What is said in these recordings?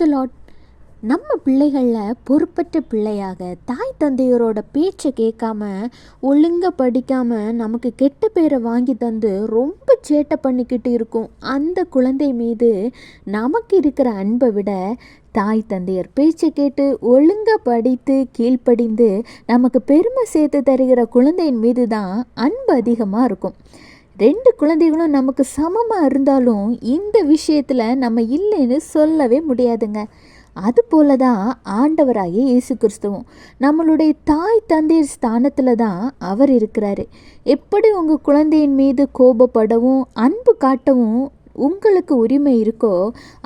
த Lord. நம்ம பிள்ளைகளில் பொறுப்பற்ற பிள்ளையாக தாய் தந்தையரோட பேச்சை கேட்காம ஒழுங்காக படிக்காமல் நமக்கு கெட்ட பேரை வாங்கி தந்து ரொம்ப சேட்டை பண்ணிக்கிட்டு இருக்கும் அந்த குழந்தை மீது நமக்கு இருக்கிற அன்பை விட தாய் தந்தையர் பேச்சை கேட்டு ஒழுங்காக படித்து கீழ்ப்படிந்து நமக்கு பெருமை சேர்த்து தருகிற குழந்தையின் மீது தான் அன்பு அதிகமாக இருக்கும். ரெண்டு குழந்தைகளும் நமக்கு சமமாக இருந்தாலும் இந்த விஷயத்தில் நம்ம இல்லைன்னு சொல்லவே முடியாதுங்க. அதுபோல தான் ஆண்டவராகிய இயேசு கிறிஸ்துவும் நம்மளுடைய தாய் தந்தையர் ஸ்தானத்தில் தான் அவர் இருக்கிறாரு. எப்படி உங்கள் குழந்தையின் மீது கோபப்படவும் அன்பு காட்டவும் உங்களுக்கு உரிமை இருக்கோ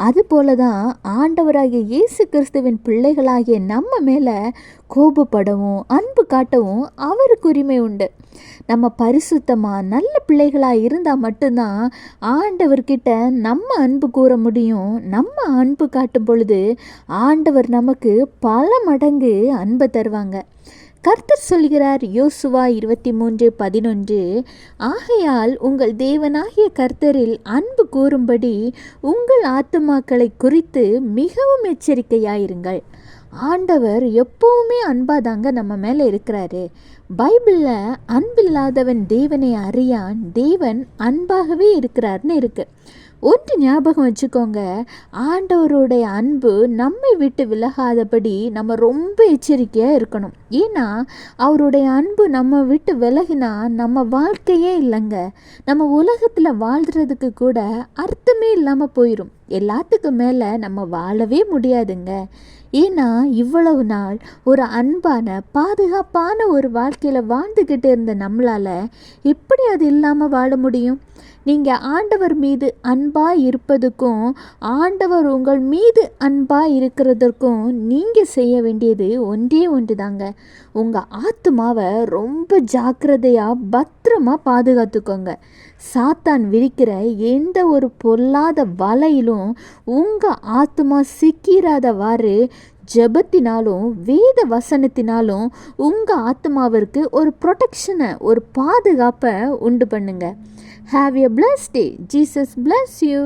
அதுபோல தான் ஆண்டவராகிய இயேசு கிறிஸ்துவின் பிள்ளைகளாகிய நம்ம மேலே கோபப்படவும் அன்பு காட்டவும் அவருக்கு உரிமை உண்டு. நம்ம பரிசுத்தமாக நல்ல பிள்ளைகளாக இருந்தால் மட்டும்தான் ஆண்டவர்கிட்ட நம்ம அன்பு கூற முடியும். நம்ம அன்பு காட்டும் பொழுது ஆண்டவர் நமக்கு பல மடங்கு அன்பை தருவாங்க. கர்த்தர் சொல்கிறார், யோசுவா 23:11, ஆகையால் உங்கள் தேவனாகிய கர்த்தரில் அன்பு கூறும்படி உங்கள் ஆத்துமாக்களை குறித்து மிகவும் எச்சரிக்கையாயிருங்கள். ஆண்டவர் எப்பவுமே அன்பாதாங்க நம்ம மேலே இருக்கிறாரு. பைபிளில் அன்பில்லாதவன் தேவனை அறியான், தேவன் அன்பாகவே இருக்கிறார்னு இருக்கு. ஒன்று ஞாபகம் வச்சுக்கோங்க, ஆண்டவருடைய அன்பு நம்மை விட்டு விலகாதபடி நம்ம ரொம்ப எச்சரிக்கையாக இருக்கணும். ஏன்னா அவருடைய அன்பு நம்ம விட்டு விலகினா நம்ம வாழ்க்கையே இல்லைங்க. நம்ம உலகத்தில் வாழ்கிறதுக்கு கூட அர்த்தமே இல்லாமல் போயிடும். எல்லாத்துக்கும் மேலே நம்ம வாழவே முடியாதுங்க. ஏன்னா இவ்வளவு நாள் ஒரு அன்பான பாதுகாப்பான ஒரு வாழ்க்கையில் வாழ்ந்துக்கிட்டு இருந்த நம்மளால் எப்படி அது இல்லாமல் வாழ முடியும்? நீங்கள் ஆண்டவர் மீது அன்பாக இருப்பதுக்கும் ஆண்டவர் உங்கள் மீது அன்பாக இருக்கிறதற்கும் நீங்கள் செய்ய வேண்டியது ஒன்றே ஒன்று தாங்க. உங்கள் ஆத்துமாவை ரொம்ப ஜாக்கிரதையாக பத்திரமாக பாதுகாத்துக்கோங்க. சாத்தான் விரிக்கிற எந்த ஒரு பொல்லாத வலையிலும் உங்கள் ஆத்துமா சிக்கிறாதவாறு ஜெபத்தினாலும் வேத வசனத்தினாலும் உங்கள் ஆத்மாவிற்கு ஒரு ப்ரொடெக்ஷனை, ஒரு பாதுகாப்பை உண்டு பண்ணுங்க. Have a blessed day. Jesus bless you.